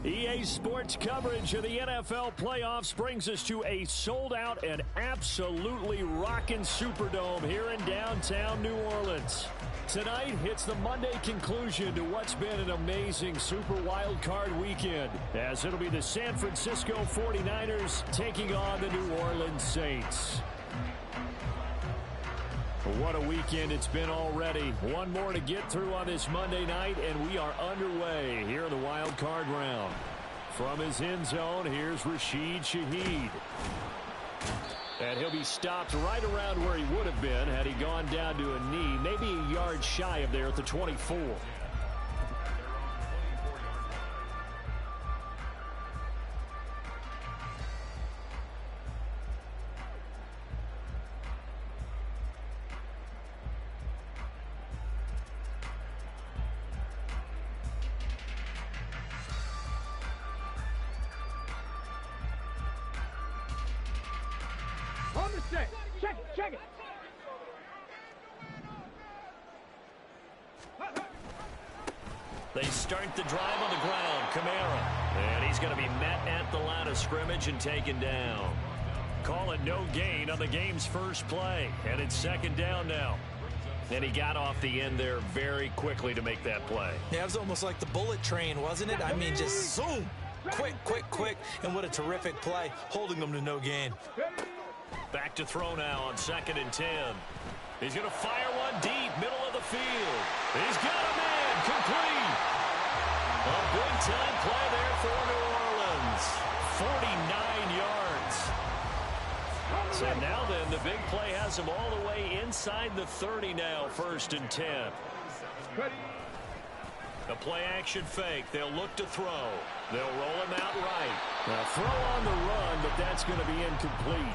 EA Sports coverage of the NFL playoffs brings us to a sold-out and absolutely rockin' Superdome here in downtown New Orleans. Tonight, it's the Monday conclusion to what's been an amazing Super Wildcard weekend, as it'll be the San Francisco 49ers taking on the New Orleans Saints. What a weekend it's been already. One more to get through on this Monday night, and we are underway here in the wild card round. From his end zone, here's Rashid Shaheed. And he'll be stopped right around where he would have been had he gone down to a knee, maybe a yard shy of there at the 24. Check it. They start the drive on the ground. Kamara. And he's going to be met at the line of scrimmage and taken down. Call it no gain on the game's first play. And it's second down now. And he got off the end there very quickly to make that play. Yeah, it was almost like the bullet train, wasn't it? I mean, just zoom. Quick. And what a terrific play, holding them to no gain. Back to throw now on 2nd and 10. He's going to fire one deep, middle of the field. He's got a man, complete. A big-time play there for New Orleans. 49 yards. So now then, the big play has him all the way inside the 30 now, 1st and 10. A play-action fake. They'll look to throw. They'll roll him out right. Now, throw on the run, but that's going to be incomplete.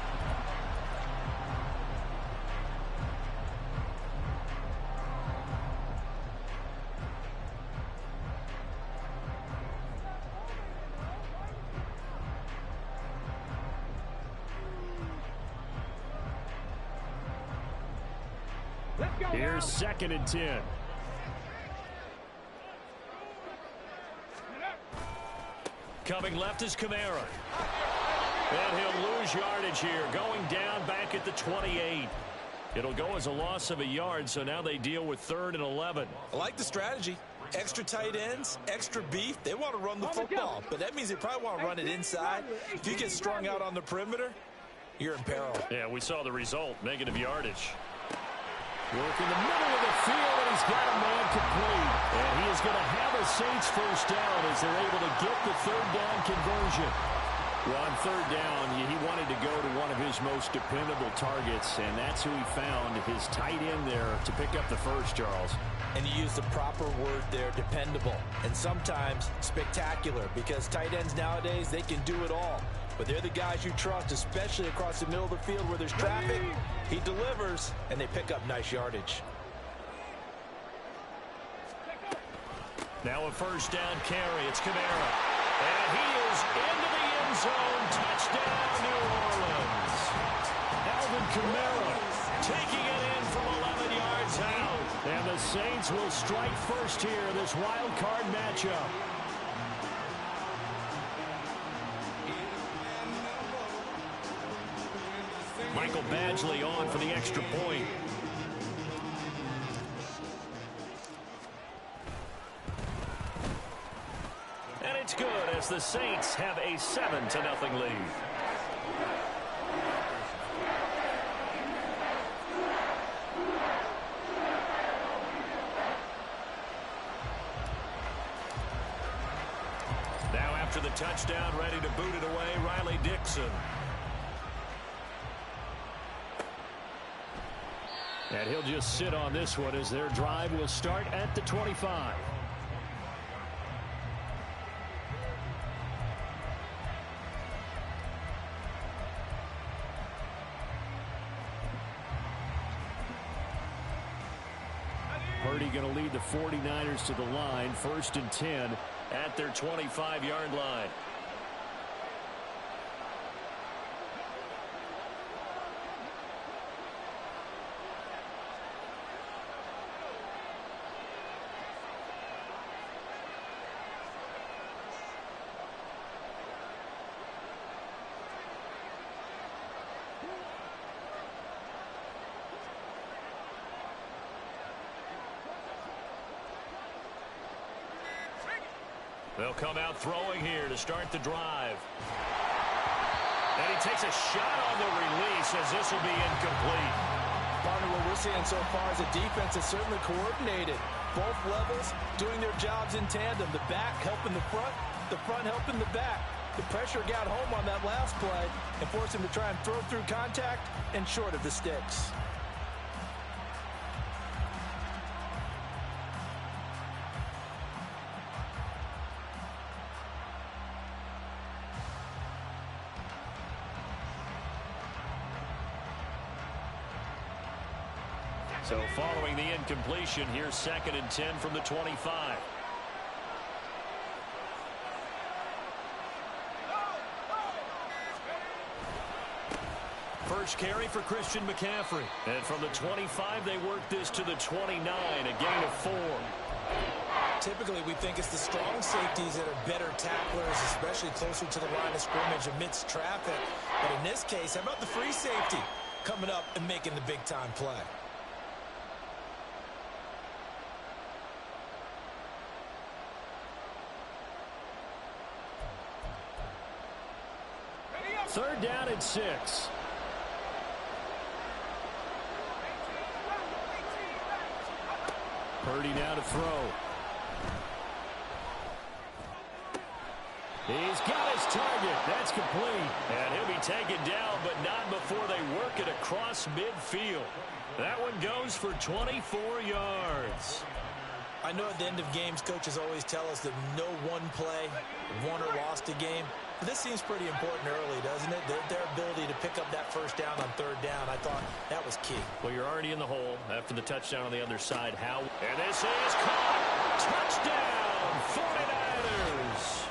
Here's 2nd and 10. Coming left is Kamara. And he'll lose yardage here, going down back at the 28. It'll go as a loss of a yard, so now they deal with 3rd and 11. I like the strategy. Extra tight ends, extra beef. They want to run the football, but that means they probably want to run it inside. If you get strung out on the perimeter, you're in peril. Yeah, we saw the result, negative yardage. Work in the middle of the field, and he's got a man complete. And he is going to have a Saints first down as they're able to get the 3rd down conversion. Well, on 3rd down, he wanted to go to one of his most dependable targets, and that's who he found, his tight end there, to pick up the first, Charles. And you use the proper word there, dependable, and sometimes spectacular, because tight ends nowadays, they can do it all. But they're the guys you trust, especially across the middle of the field where there's traffic. He delivers, and they pick up nice yardage. Now a 1st down carry. It's Kamara. And he is into the end zone. Touchdown, New Orleans. Alvin Kamara taking it in from 11 yards out. And the Saints will strike first here, this wild card matchup. Michael Badgley on for the extra point. And it's good as the Saints have a 7-0 lead. Now after the touchdown, ready to boot it away, Riley Dixon. And he'll just sit on this one as their drive will start at the 25. Purdy going to lead the 49ers to the line, 1st and 10 at their 25-yard line. They'll come out throwing here to start the drive. And he takes a shot on the release as this will be incomplete. Partner, what we're seeing so far is the defense is certainly coordinated. Both levels doing their jobs in tandem. The back helping the front helping the back. The pressure got home on that last play and forced him to try and throw through contact and short of the sticks. So following the incompletion, here's 2nd and 10 from the 25. First carry for Christian McCaffrey. And from the 25, they work this to the 29, a gain of 4. Typically, we think it's the strong safeties that are better tacklers, especially closer to the line of scrimmage amidst traffic. But in this case, how about the free safety coming up and making the big-time play? Third down and 6. Purdy now to throw. He's got his target. That's complete. And he'll be taken down, but not before they work it across midfield. That one goes for 24 yards. I know at the end of games, coaches always tell us that no one play won or lost a game. But this seems pretty important early, doesn't it? Their ability to pick up that first down on third down, I thought that was key. Well, you're already in the hole after the touchdown on the other side. How? And this is caught. Touchdown, 49ers.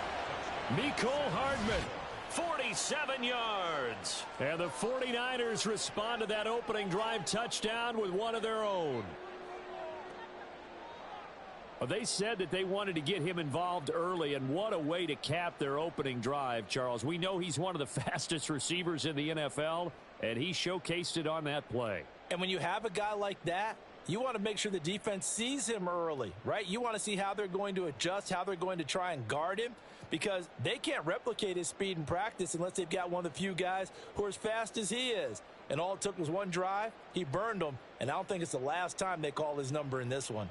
Mecole Hardman, 47 yards. And the 49ers respond to that opening drive touchdown with one of their own. They said that they wanted to get him involved early, and what a way to cap their opening drive, Charles. We know he's one of the fastest receivers in the NFL, and he showcased it on that play. And when you have a guy like that, you want to make sure the defense sees him early, right? You want to see how they're going to adjust, how they're going to try and guard him, because they can't replicate his speed in practice unless they've got one of the few guys who are as fast as he is. And all it took was one drive. He burned them, and I don't think it's the last time they call his number in this one.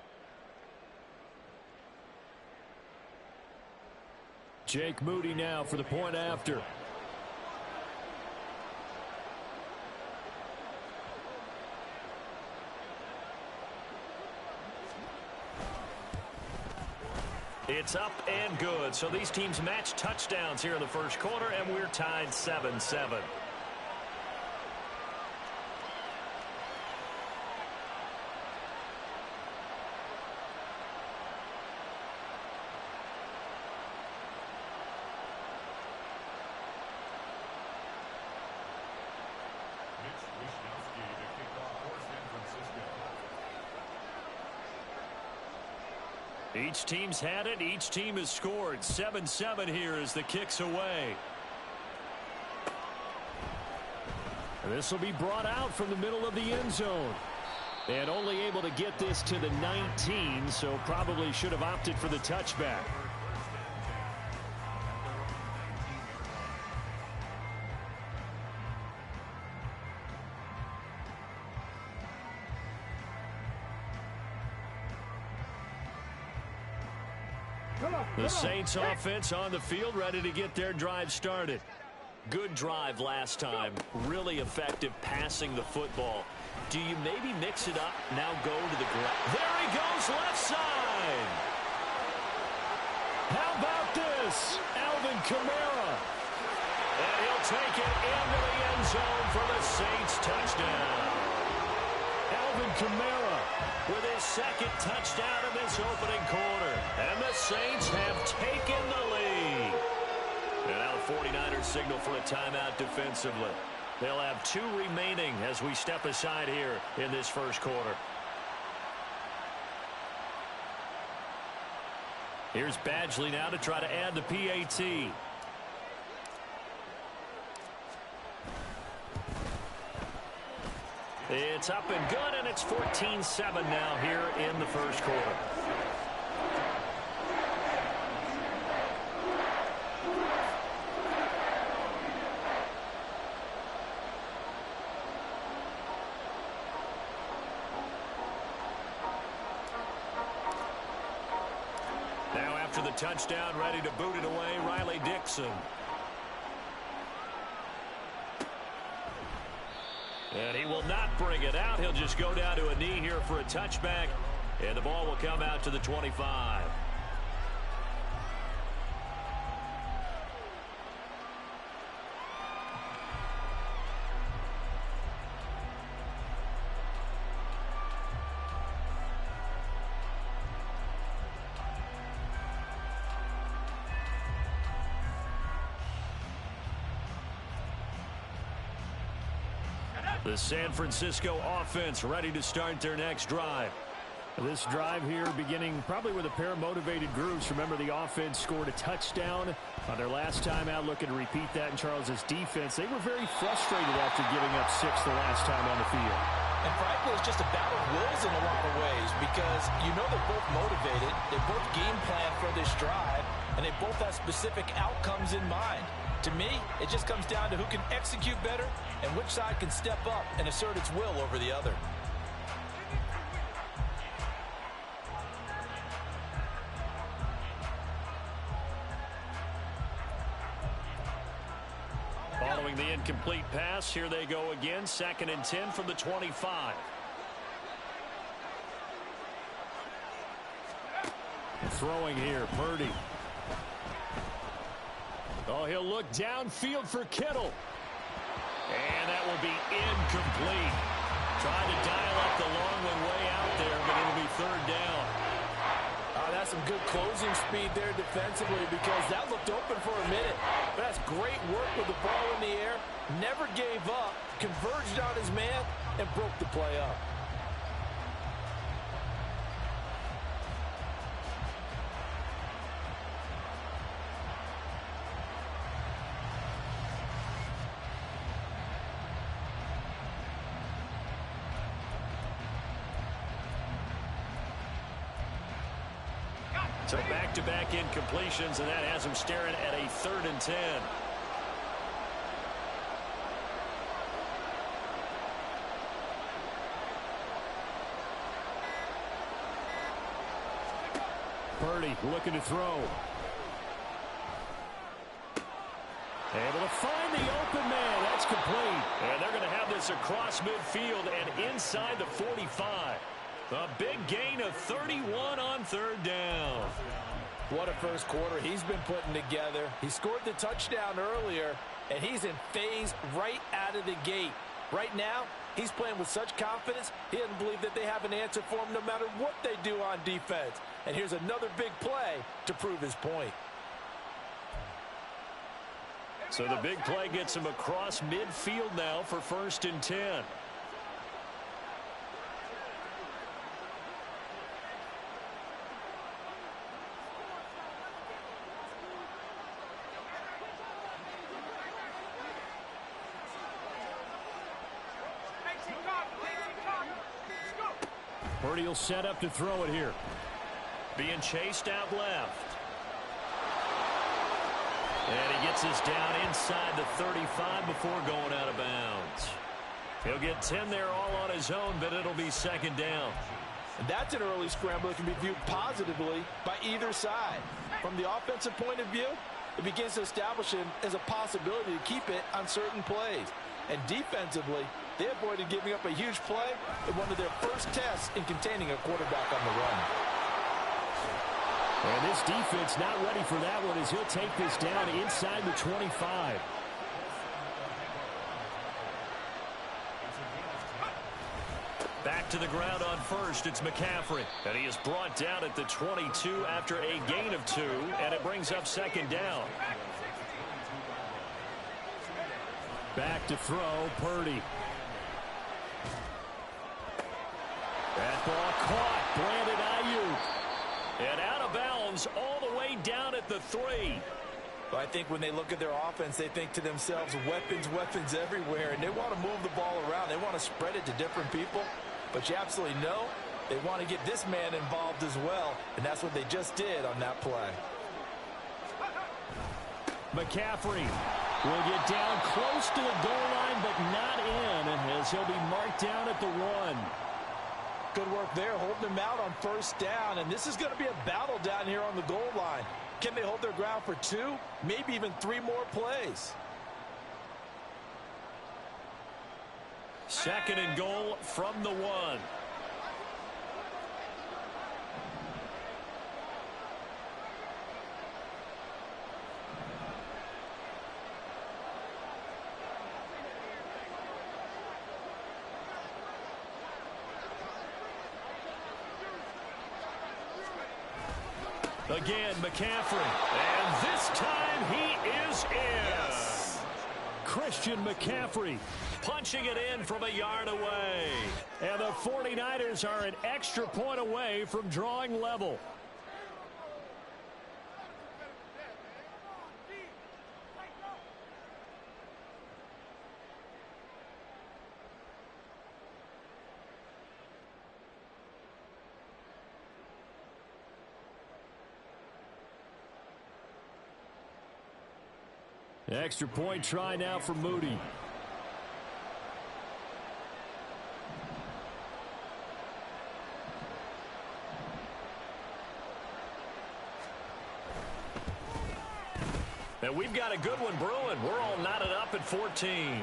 Jake Moody now for the point after. It's up and good. So these teams match touchdowns here in the first quarter, and we're tied 7-7. Each team's had it. Each team has scored. 7-7 here as the kick's away. This will be brought out from the middle of the end zone. And only able to get this to the 19, so probably should have opted for the touchback. The Saints offense on the field, ready to get their drive started. Good drive last time. Really effective passing the football. Do you maybe mix it up, now go to the ground? There he goes, left side. How about this? Alvin Kamara. And he'll take it into the end zone for the Saints touchdown. Alvin Kamara with his second touchdown in this opening quarter. And the Saints have taken the lead. And now the 49ers signal for a timeout defensively. They'll have 2 remaining as we step aside here in this first quarter. Here's Badgley now to try to add the PAT. It's up and good, and it's 14-7 now here in the first quarter. the touchdown, ready to boot it away, Riley Dixon. And he will not bring it out. He'll just go down to a knee here for a touchback. And the ball will come out to the 25. The San Francisco offense ready to start their next drive. This drive here beginning probably with a pair of motivated groups. Remember, the offense scored a touchdown on their last time out, looking to repeat that in Charles's defense. They were very frustrated after giving up 6 the last time on the field. And frankly, it's just a battle of wills in a lot of ways because you know they're both motivated, they both game plan for this drive, and they both have specific outcomes in mind. To me, it just comes down to who can execute better and which side can step up and assert its will over the other. Following the incomplete pass, here they go again. 2nd and 10 from the 25. Throwing here, Purdy. Oh, he'll look downfield for Kittle. And that will be incomplete. Trying to dial up the long one way out there, but it'll be 3rd down. That's some good closing speed there defensively because that looked open for a minute. But that's great work with the ball in the air. Never gave up, converged on his man, and broke the play up. So back-to-back incompletions, and that has him staring at a 3rd and 10. Purdy looking to throw. Able to find the open man. That's complete. And they're going to have this across midfield and inside the 45. A big gain of 31 on 3rd down. What a first quarter he's been putting together. He scored the touchdown earlier, and he's in phase right out of the gate. Right now, he's playing with such confidence, he doesn't believe that they have an answer for him no matter what they do on defense. And here's another big play to prove his point. So the big play gets him across midfield now for 1st and 10. Purdy will set up to throw it here. Being chased out left. And he gets this down inside the 35 before going out of bounds. He'll get 10 there all on his own, but it'll be 2nd down. And that's an early scramble that can be viewed positively by either side. From the offensive point of view, it begins to establish him as a possibility to keep it on certain plays. And defensively, they avoided giving up a huge play in one of their first tests in containing a quarterback on the run. And this defense not ready for that one as he'll take this down inside the 25. Back to the ground on 1st, it's McCaffrey. And he is brought down at the 22 after a gain of 2, and it brings up 2nd down. Back to throw, Purdy. That ball caught, Brandon Ayuk. And out of bounds all the way down at the 3. But I think when they look at their offense, they think to themselves, weapons, weapons everywhere, and they want to move the ball around. They want to spread it to different people. But you absolutely know they want to get this man involved as well, and that's what they just did on that play. McCaffrey will get down close to the goal line, but not in, as he'll be marked down at the 1. Good work there, holding them out on first down. And this is going to be a battle down here on the goal line. Can they hold their ground for 2, maybe even 3 more plays? 2nd and goal from the 1. Again, McCaffrey. And this time he is in. Yes. Christian McCaffrey punching it in from a yard away. And the 49ers are an extra point away from drawing level. Extra point try now for Moody. And we've got a good one brewing. We're all knotted up at 14.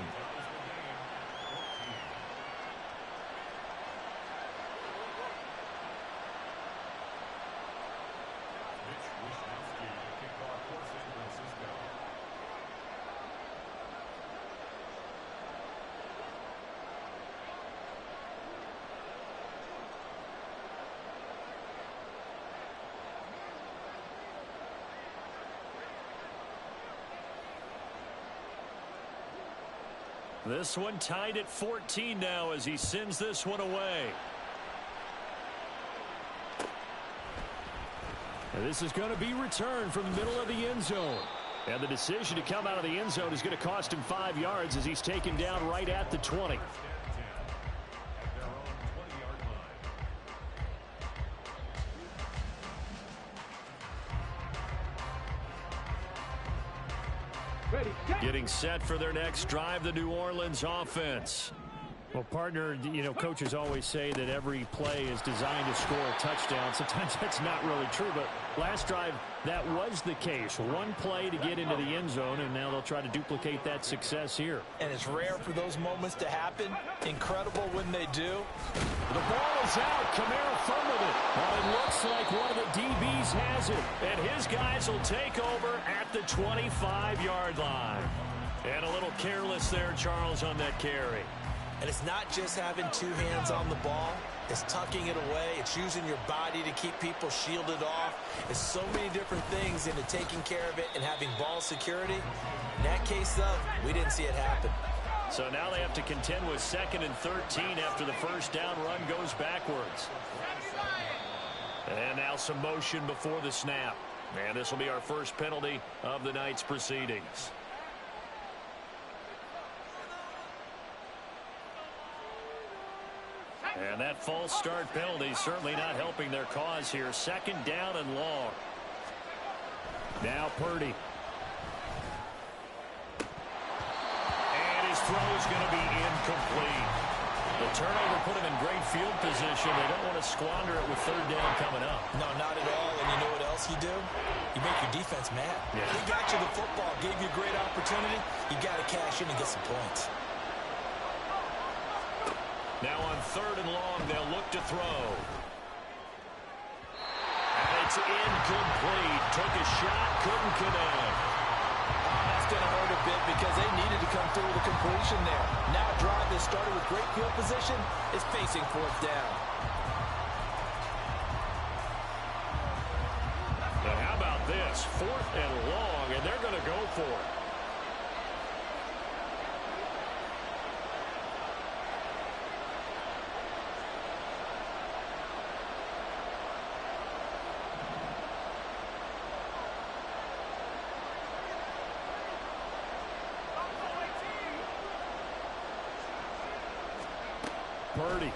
This one tied at 14 now as he sends this one away. And this is going to be returned from the middle of the end zone. And the decision to come out of the end zone is going to cost him 5 yards as he's taken down right at the 20. Getting set for their next drive, the New Orleans offense. Well, partner, you know, coaches always say that every play is designed to score a touchdown. Sometimes that's not really true, but last drive, that was the case. One play to get into the end zone, and now they'll try to duplicate that success here. And it's rare for those moments to happen. Incredible when they do. The ball is out. Kamara fumbled it. Well, it looks like one of the DBs has it. And his guys will take over at the 25-yard line. And a little careless there, Charles, on that carry. And it's not just having 2 hands on the ball. It's tucking it away. It's using your body to keep people shielded off. It's so many different things into taking care of it and having ball security. In that case, though, we didn't see it happen. So now they have to contend with 2nd and 13 after the first down run goes backwards. And now some motion before the snap. And this will be our first penalty of the night's proceedings. And that false start penalty certainly not helping their cause here. 2nd down and long. Now Purdy. And his throw is going to be incomplete. The turnover put him in great field position. They don't want to squander it with 3rd down coming up. No, not at all. And you know what else you do? You make your defense mad. Yeah. They got you the football, gave you a great opportunity. You got to cash in and get some points. Now on 3rd and long, they'll look to throw. And it's incomplete. Took a shot, couldn't connect. That's going to hurt a bit because they needed to come through with a completion there. Now a drive that started with great field position is facing 4th down. But how about this? 4th and long, and they're going to go for it. Purdy.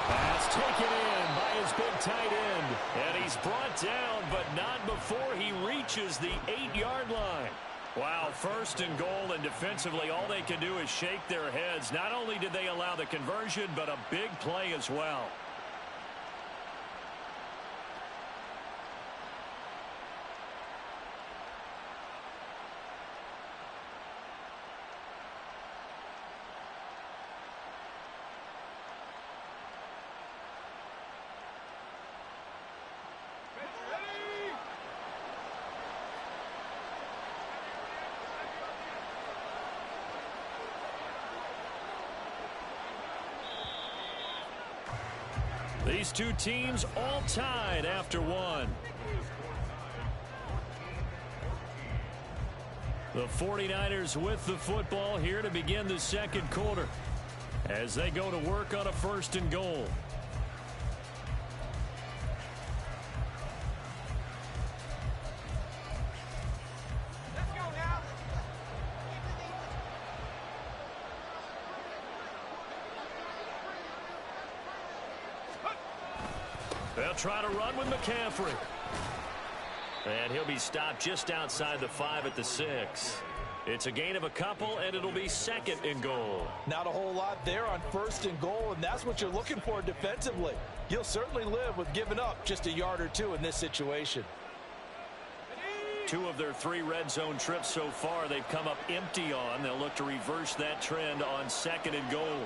Pass taken in by his big tight end. And he's brought down, but not before he reaches the 8-yard line. Wow, first and goal, and defensively, all they can do is shake their heads. Not only did they allow the conversion, but a big play as well. These two teams all tied after one. The 49ers with the football here to begin the second quarter as they go to work on a first and goal. They'll try to run with McCaffrey. And he'll be stopped just outside the 5 at the 6. It's a gain of a couple, and it'll be second and goal. Not a whole lot there on first and goal, and that's what you're looking for defensively. You'll certainly live with giving up just a yard or two in this situation. 2 of their 3 red zone trips so far they've come up empty on. They'll look to reverse that trend on second and goal.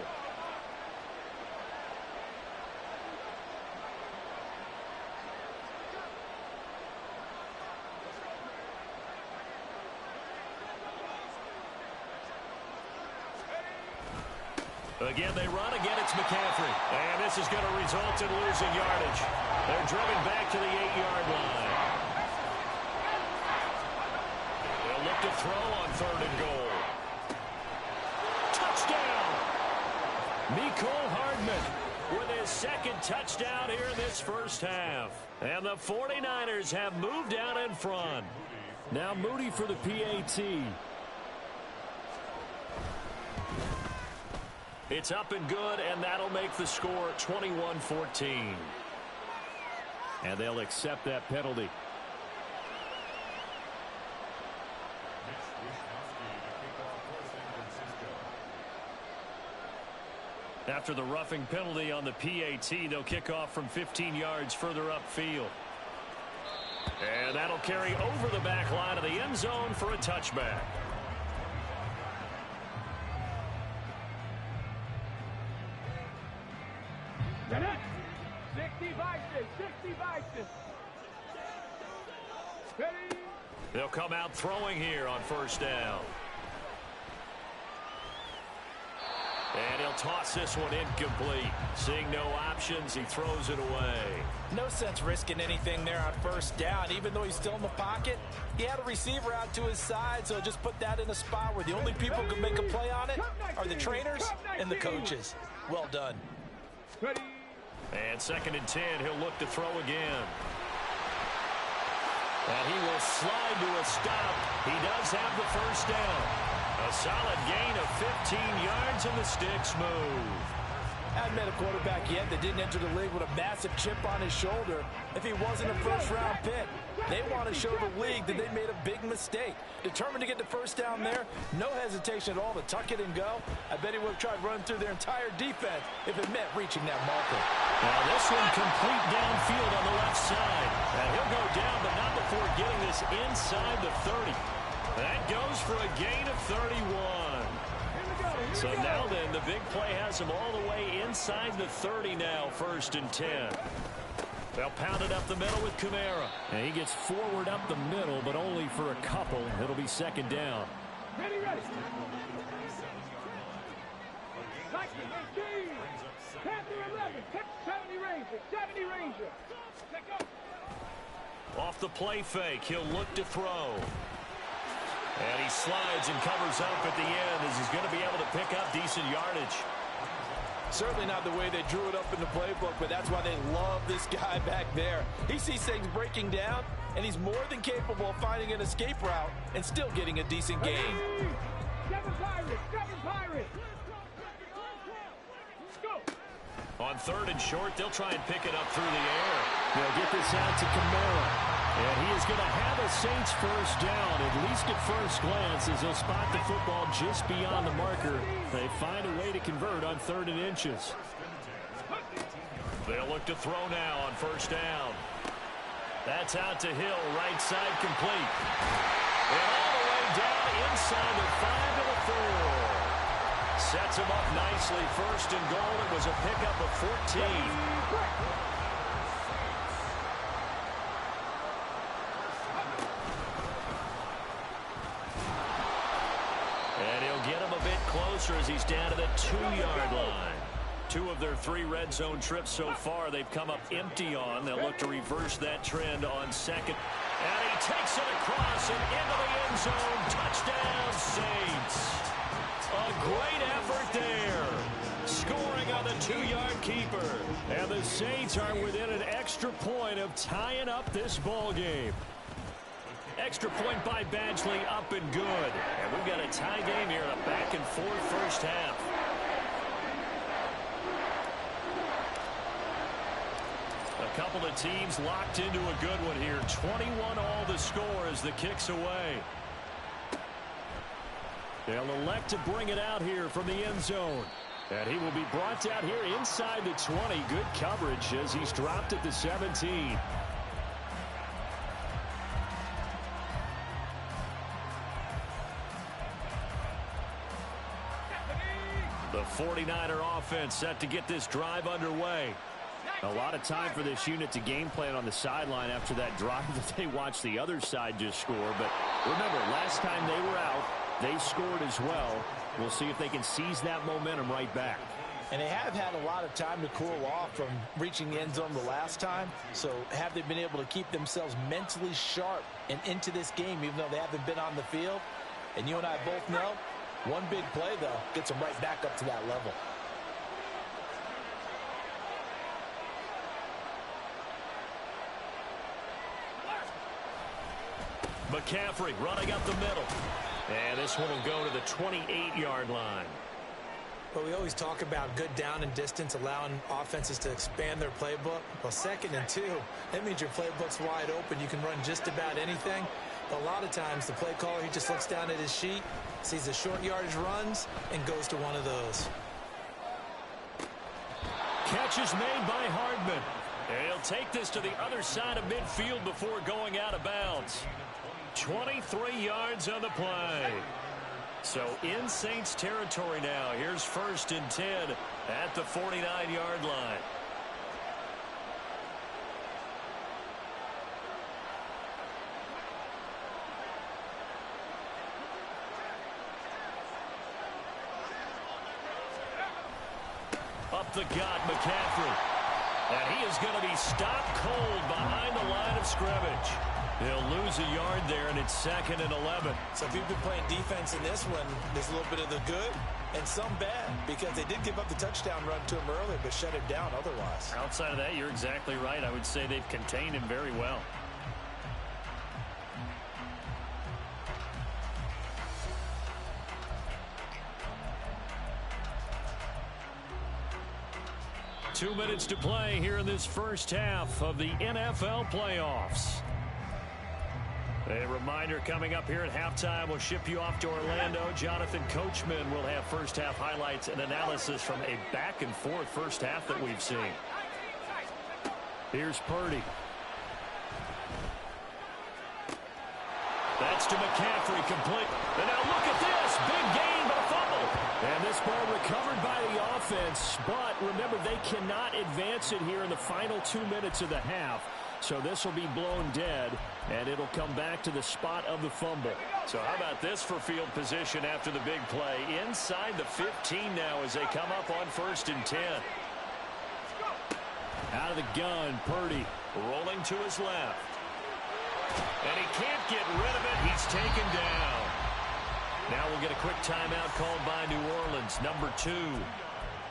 Again, they run. Again, it's McCaffrey. And this is going to result in losing yardage. They're driven back to the 8-yard line. They'll look to throw on third and goal. Touchdown! Mecole Hardman with his second touchdown here in this first half. And the 49ers have moved out in front. Now Moody for the PAT. It's up and good, and that'll make the score 21-14. And they'll accept that penalty. After the roughing penalty on the PAT, they'll kick off from 15 yards further upfield. And that'll carry over the back line of the end zone for a touchback. They'll come out throwing here on first down. And he'll toss this one incomplete. Seeing no options, he throws it away. No sense risking anything there on first down. Even though he's still in the pocket, he had a receiver out to his side, so just put that in a spot where the only people who can make a play on it are the trainers and the coaches. Well done. And second and 10, he'll look to throw again. And he will slide to a stop. He does have the first down. A solid gain of 15 yards, and the sticks move. Hadn't met a quarterback yet that didn't enter the league with a massive chip on his shoulder if he wasn't a first-round pick. They want to show the league that they made a big mistake. Determined to get the first down there, no hesitation at all to tuck it and go. I bet he would have tried running through their entire defense if it meant reaching that marker. Now this one complete downfield on the left side. And he'll go down, but not before getting this inside the 30. That goes for a gain of 31. So now then, the big play has him all the way inside the 30 now, first and 10. They'll pound it up the middle with Kamara. And he gets forward up the middle, but only for a couple. It'll be second down. Ready. Panther 11, 70 Ranger. Off the play fake, he'll look to throw. And he slides and covers up at the end as he's going to be able to pick up decent yardage. Certainly not the way they drew it up in the playbook, but that's why they love this guy back there. He sees things breaking down, and he's more than capable of finding an escape route and still getting a decent gain. Seven Pirates. On third and short, they'll try and pick it up through the air. They'll get this out to Kamara. And he is going to have a Saints first down, at least at first glance, as they'll spot the football just beyond the marker. They find a way to convert on 3rd and inches. They'll look to throw now on first down. That's out to Hill, right side complete. And all the way down inside the 5 to the 4. Sets him up nicely. 1st and goal. It was a pickup of 14. And he'll get him a bit closer as he's down to the 2-yard line. 2 of their 3 red zone trips so far they've come up empty on. They'll look to reverse that trend on 2nd. And he takes it across and into the end zone. Touchdown, Saints. A great effort there. Scoring on the 2-yard keeper. And the Saints are within an extra point of tying up this ball game. Extra point by Badgley, up and good. And we've got a tie game here in a back-and-forth first half. A couple of teams locked into a good one here. 21 all the score as the kick's away. They'll elect to bring it out here from the end zone. And he will be brought down here inside the 20. Good coverage as he's dropped at the 17. The 49er offense set to get this drive underway. A lot of time for this unit to game plan on the sideline after that drive that they watched the other side just score. But remember, last time they were out, they scored as well. We'll see if they can seize that momentum right back. And they have had a lot of time to cool off from reaching the end zone the last time. So have they been able to keep themselves mentally sharp and into this game, even though they haven't been on the field? And you and I both know, one big play, though, gets them right back up to that level. McCaffrey running up the middle. And this one will go to the 28-yard line. But we always talk about good down and distance, allowing offenses to expand their playbook. Well, 2nd and 2, that means your playbook's wide open. You can run just about anything. But a lot of times, the play caller, he just looks down at his sheet, sees the short yardage runs, and goes to one of those. Catch is made by Hardman. And he'll take this to the other side of midfield before going out of bounds. 23 yards on the play. So in Saints territory now. Here's 1st and 10 at the 49-yard line. Up the gut, McCaffrey. And he is going to be stopped cold behind the line of scrimmage. He'll lose a yard there, and it's 2nd and 11. So if you've been playing defense in this one, there's a little bit of the good and some bad, because they did give up the touchdown run to him earlier, but shut him down otherwise. Outside of that, you're exactly right. I would say they've contained him very well. Two minutes to play here in this first half of the NFL playoffs. A reminder coming up here at halftime, we'll ship you off to Orlando. Jonathan Coachman will have first half highlights and analysis from a back and forth first half that we've seen. Here's Purdy. That's to McCaffrey, complete. And now look at this, big gain but a fumble. And this ball recovered by the offense, but remember, they cannot advance it here in the final 2 minutes of the half. So this will be blown dead, and it'll come back to the spot of the fumble. So how about this for field position after the big play? Inside the 15 now as they come up on 1st and 10. Out of the gun, Purdy. Rolling to his left. And he can't get rid of it. He's taken down. Now we'll get a quick timeout called by New Orleans, number 2.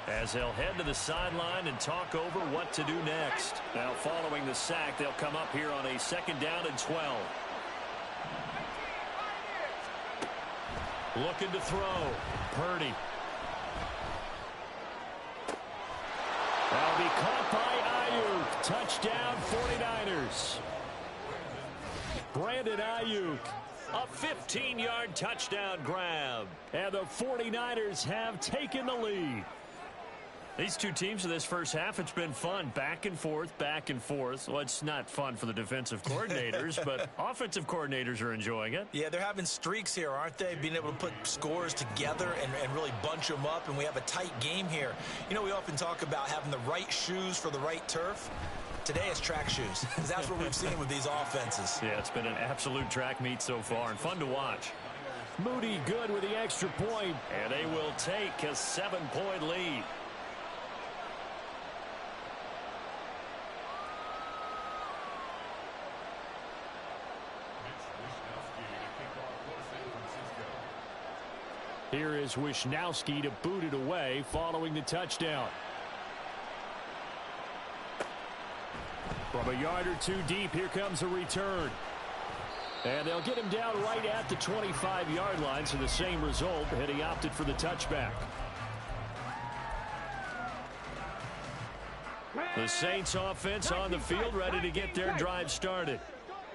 As they'll head to the sideline and talk over what to do next. Now following the sack, they'll come up here on a 2nd down and 12. Looking to throw. Purdy. That'll be caught by Ayuk. Touchdown 49ers. Brandon Ayuk. A 15-yard touchdown grab. And the 49ers have taken the lead. These two teams in this first half, it's been fun. Back and forth, back and forth. Well, it's not fun for the defensive coordinators, but offensive coordinators are enjoying it. Yeah, they're having streaks here, aren't they? Being able to put scores together and really bunch them up, and we have a tight game here. You know, we often talk about having the right shoes for the right turf. Today it's track shoes. That's what we've seen with these offenses. Yeah, it's been an absolute track meet so far and fun to watch. Moody good with the extra point. And they will take a 7-point lead. Here is Wisnowski to boot it away following the touchdown. From a yard or two deep, here comes a return. And they'll get him down right at the 25-yard line, so the same result, and he opted for the touchback. The Saints offense on the field, ready to get their drive started.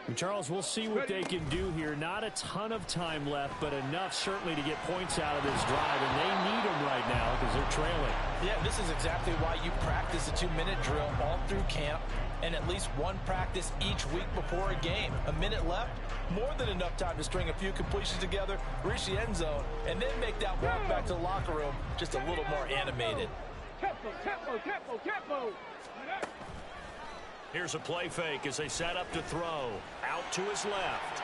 And Charles, we'll see what they can do here. Not a ton of time left, but enough certainly to get points out of this drive, and they need them right now because they're trailing. Yeah, this is exactly why you practice a 2-minute drill all through camp and at least one practice each week before a game. A minute left, more than enough time to string a few completions together, reach the end zone, and then make that walk back to the locker room just a little more animated. Tempo, tempo, tempo, tempo. Here's a play fake as they set up to throw. Out to his left.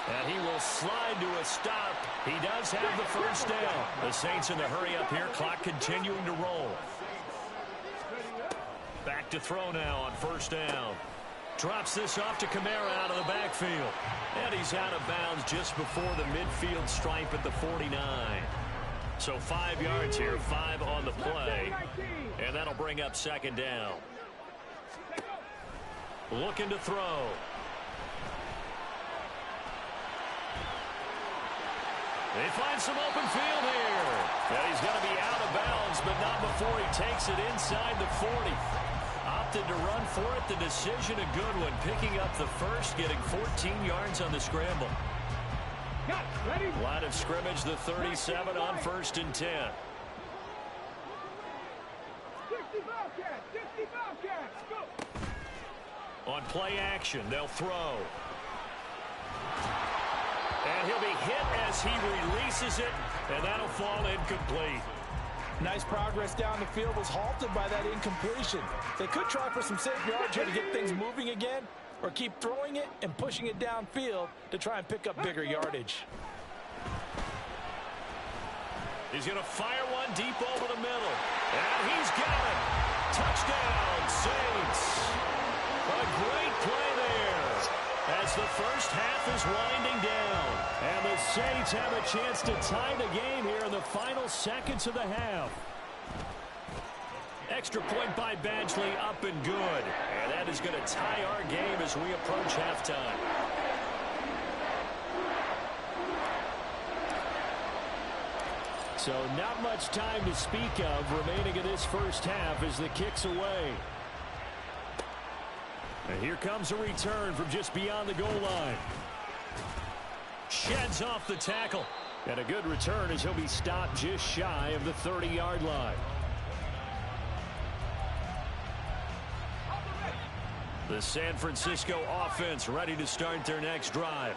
And he will slide to a stop. He does have the first down. The Saints in the hurry up here. Clock continuing to roll. Back to throw now on first down. Drops this off to Kamara out of the backfield. And he's out of bounds just before the midfield stripe at the 49. So 5 yards here, 5 on the play. And that'll bring up second down. Looking to throw. They find some open field here. And he's going to be out of bounds, but not before he takes it inside the 40. Opted to run for it. The decision a good one. Picking up the first, getting 14 yards on the scramble. Line of scrimmage, the 37 on 1st and 10. 60 Bobcats, 60 Bobcats, go! On play action, they'll throw. And he'll be hit as he releases it, and that'll fall incomplete. Nice progress down the field, was halted by that incompletion. They could try for some safe yards here to get things moving again, or keep throwing it and pushing it downfield to try and pick up bigger yardage. He's going to fire one deep over the middle. And he's got it. Touchdown, Saints. A great play there as the first half is winding down. And the Saints have a chance to tie the game here in the final seconds of the half. Extra point by Badgley, up and good. And that is going to tie our game as we approach halftime. So not much time to speak of remaining in this first half as the kick's away. And here comes a return from just beyond the goal line. Sheds off the tackle. And a good return as he'll be stopped just shy of the 30-yard line. The San Francisco offense ready to start their next drive.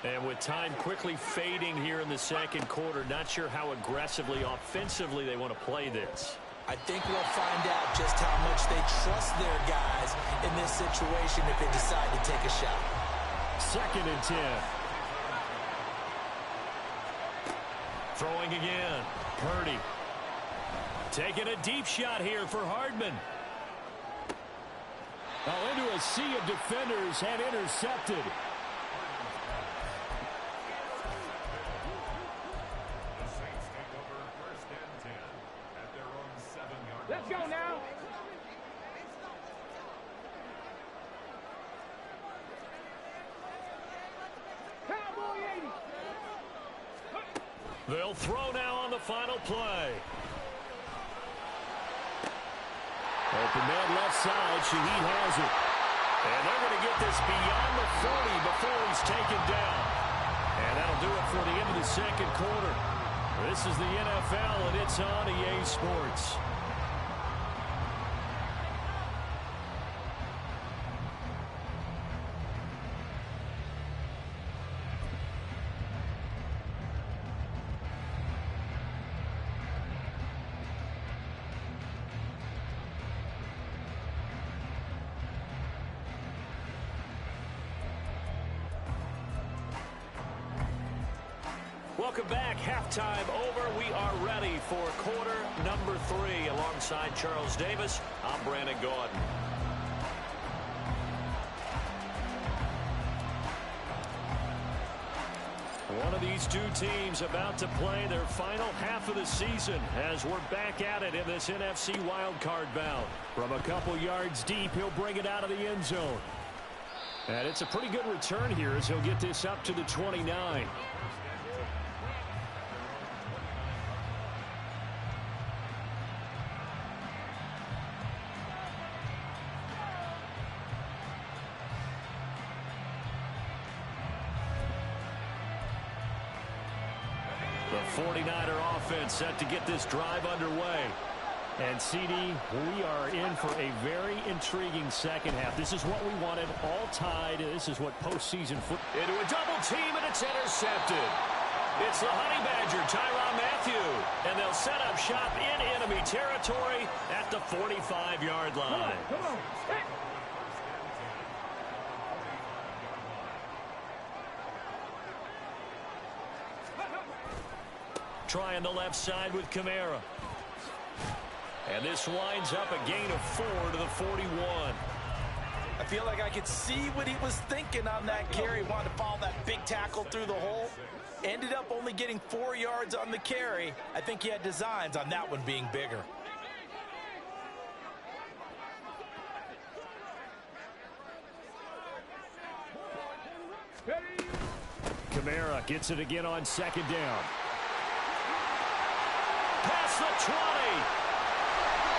And with time quickly fading here in the second quarter, not sure how aggressively, offensively they want to play this. I think we'll find out just how much they trust their guys in this situation if they decide to take a shot. 2nd and 10. Throwing again. Purdy. Taking a deep shot here for Hardman. Into a sea of defenders and intercepted. Let's go now. Cowboy 80. They'll throw now on the final play. Open man left side. Shaheed has it. And they're going to get this beyond the 40 before he's taken down. And that'll do it for the end of the second quarter. This is the NFL, and it's on EA Sports. Welcome back. Halftime over. We are ready for quarter number 3. Alongside Charles Davis, I'm Brandon Gaudin. One of these two teams about to play their final half of the season as we're back at it in this NFC Wildcard bout. From a couple yards deep, he'll bring it out of the end zone. And it's a pretty good return here as he'll get this up to the 29. The 49er offense set to get this drive underway. And CD, we are in for a very intriguing second half. This is what we wanted, all tied. This is what postseason football. Into a double team, and it's intercepted. It's the Honey Badger, Tyrann Mathieu. And they'll set up shop in enemy territory at the 45-yard line. Come on. Hey. Trying the left side with Kamara. And this winds up a gain of 4 to the 41. I feel like I could see what he was thinking on that carry. Wanted to follow that big tackle through the hole. Ended up only getting 4 yards on the carry. I think he had designs on that one being bigger. Kamara gets it again on second down. Past the 20.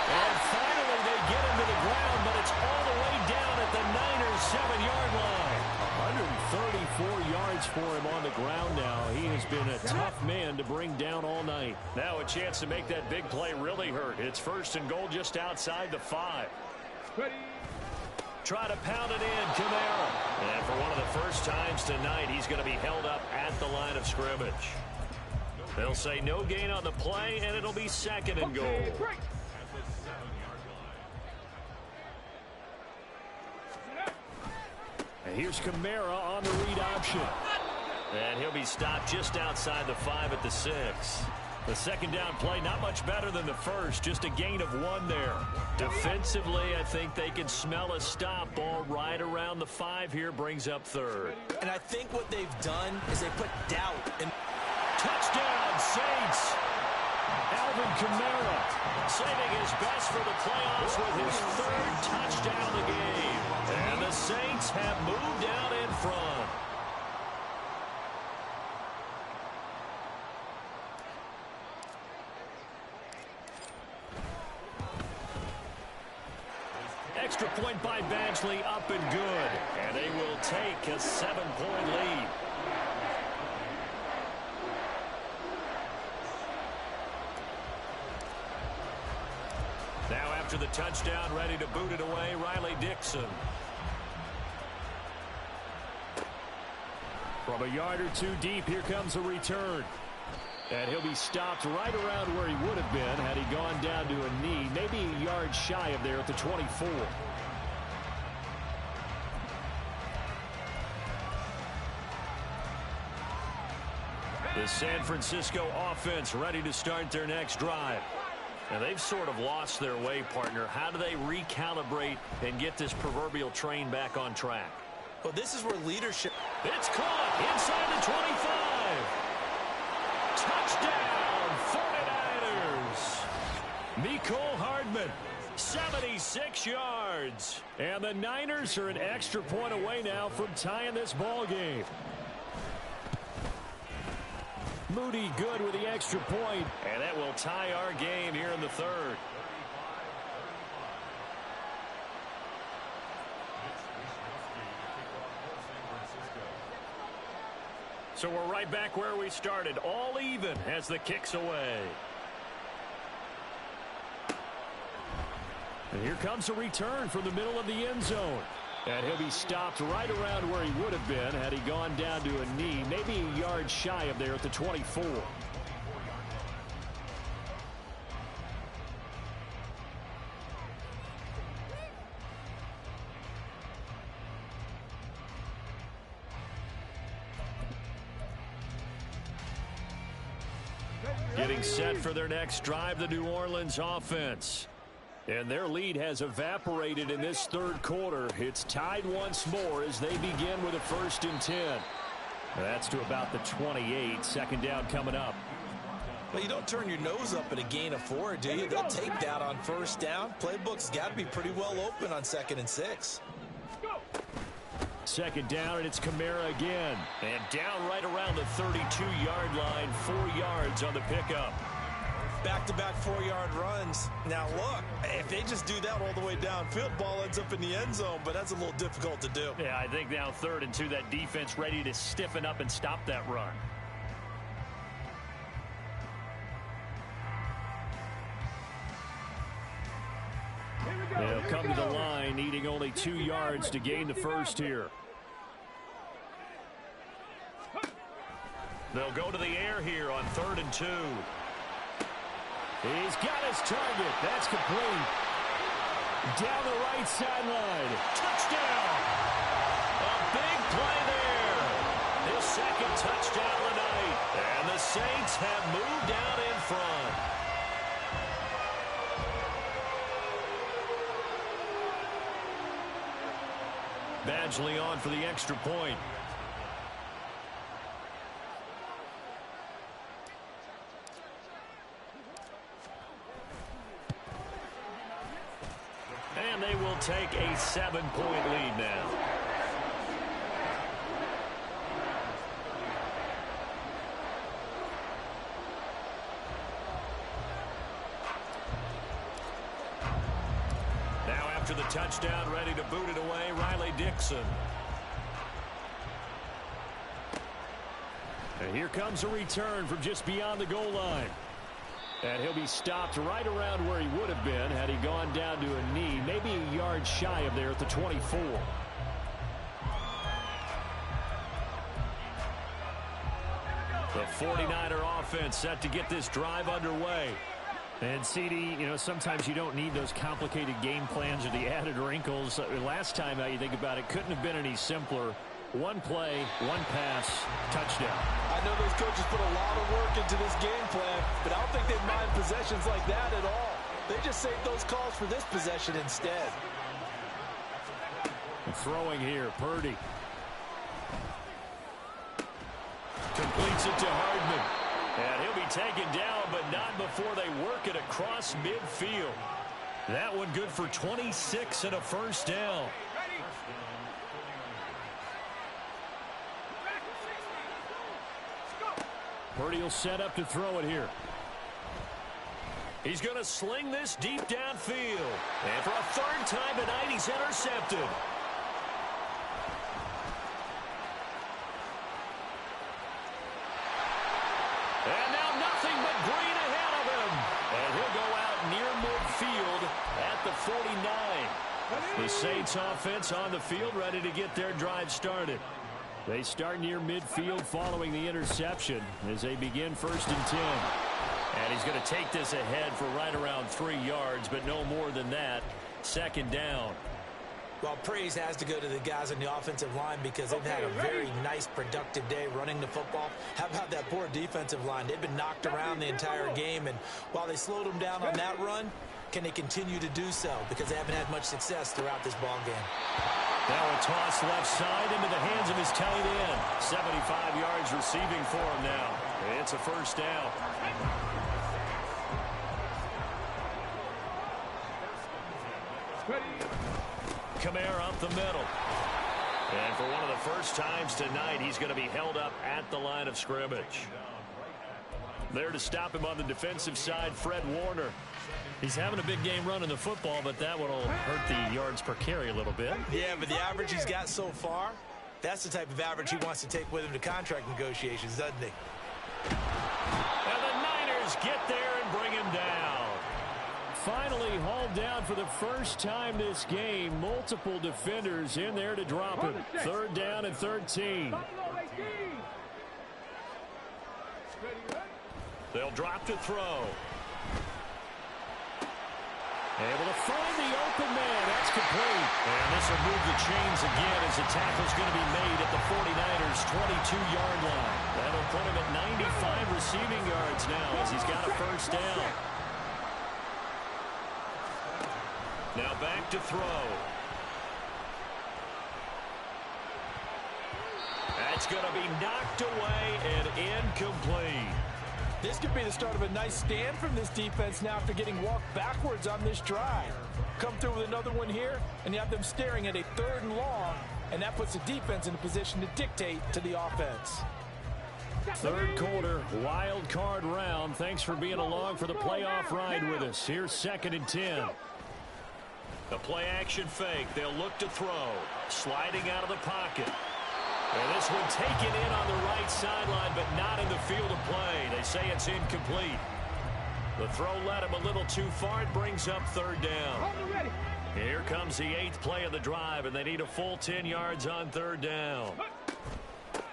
And finally they get him to the ground, but it's all the way down at the Niners' 7-yard line. 134 yards for him on the ground now. He has been a tough man to bring down all night. Now a chance to make that big play really hurt. It's first and goal just outside the 5. Ready. Try to pound it in, Kamara. And for one of the first times tonight, he's going to be held up at the line of scrimmage. They'll say no gain on the play, and it'll be second and goal. And here's Kamara on the read option. And he'll be stopped just outside the 5 at the 6. The second down play, not much better than the first, just a gain of 1 there. Defensively, I think they can smell a stop. Ball right around the 5 here, brings up third. And I think what they've done is they put doubt in. Touchdown, Saints. Alvin Kamara saving his best for the playoffs with his 3rd touchdown of the game. And the Saints have moved out in front. Extra point by Badgley, up and good. And they will take a 7-point lead. Now after the touchdown, ready to boot it away, Riley Dixon. From a yard or 2 deep, here comes a return. And he'll be stopped right around where he would have been had he gone down to a knee, maybe a yard shy of there at the 24. The San Francisco offense ready to start their next drive. And they've sort of lost their way, partner. How do they recalibrate and get this proverbial train back on track? Well, this is where leadership. It's caught inside the 25. Touchdown, 49ers. Mecole Hardman, 76 yards. And the Niners are an extra point away now from tying this ball game. Moody good with the extra point, and that will tie our game here in the 3rd. So we're right back where we started, all even as the kick's away. And here comes a return from the middle of the end zone. And he'll be stopped right around where he would have been had he gone down to a knee, maybe a yard shy of there at the 24. Getting set for their next drive, the New Orleans offense. And their lead has evaporated in this third quarter. It's tied once more as they begin with a 1st and 10. That's to about the 28. Second down coming up. Well, you don't turn your nose up at a gain of 4, do you? They'll take that on 1st down. Playbook's got to be pretty well open on 2nd and 6. Second down, and it's Kamara again. And down right around the 32-yard line, 4 yards on the pickup. Back-to-back 4-yard runs. Now, look, if they just do that all the way downfield, ball ends up in the end zone, but that's a little difficult to do. Yeah, I think now 3rd and 2, that defense ready to stiffen up and stop that run. They'll come to the line, needing only 2 yards to gain the first here. They'll go to the air here on 3rd and 2. He's got his target. That's complete. Down the right sideline. Touchdown. A big play there. His 2nd touchdown of the night. And the Saints have moved out in front. Badgley on for the extra point. And they will take a 7-point lead now. Now after the touchdown, ready to boot it away, Riley Dixon. And here comes a return from just beyond the goal line. And he'll be stopped right around where he would have been had he gone down to a knee, maybe a yard shy of there at the 24. The 49er offense set to get this drive underway. And CD, you know, sometimes you don't need those complicated game plans or the added wrinkles. Last time out, you think about it, couldn't have been any simpler. One play, one pass, touchdown. I know those coaches put a lot of work into this game plan, but I don't think they mind possessions like that at all. They just saved those calls for this possession instead. Throwing here, Purdy. Completes it to Hardman. And he'll be taken down, but not before they work it across midfield. That one good for 26 and a 1st down. Purdy will set up to throw it here. He's going to sling this deep downfield. And for a 3rd time tonight, he's intercepted. And now nothing but green ahead of him. And he'll go out near midfield at the 49. The Saints offense on the field ready to get their drive started. They start near midfield following the interception as they begin 1st and 10. And he's going to take this ahead for right around 3 yards, but no more than that. 2nd down. Well, praise has to go to the guys on the offensive line because they've had a very nice, productive day running the football. How about that poor defensive line? They've been knocked around the entire game, and while they slowed them down on that run, can they continue to do so? Because they haven't had much success throughout this ball game. Now a toss left side into the hands of his tight end. 75 yards receiving for him now. It's a 1st down. Kamara up the middle. And for one of the first times tonight, he's going to be held up at the line of scrimmage. There to stop him on the defensive side, Fred Warner. He's having a big game running the football, but that one will hurt the yards per carry a little bit. Yeah, but the average he's got so far, That's the type of average he wants to take with him to contract negotiations, doesn't he? And the Niners get there and bring him down. Finally hauled down for the first time this game. Multiple defenders in there to drop him. 3rd down and 13. They'll drop to throw. Able to find the open man. That's complete. And this will move the chains again as the tackle's going to be made at the 49ers' 22-yard line. That'll put him at 95 receiving yards now as he's got a first down. Now back to throw. That's going to be knocked away and incomplete. This could be the start of a nice stand from this defense now after getting walked backwards on this drive. Come through with another one here, and you have them staring at a 3rd and long, and that puts the defense in a position to dictate to the offense. 3rd quarter, wild card round. Thanks for being along for the playoff ride with us. Here's 2nd and 10. The play action fake. They'll look to throw. Sliding out of the pocket. And this one taken in on the right sideline, but not in the field of play. They say it's incomplete. The throw led him a little too far. It brings up 3rd down. Here comes the 8th play of the drive, and they need a full 10 yards on 3rd down.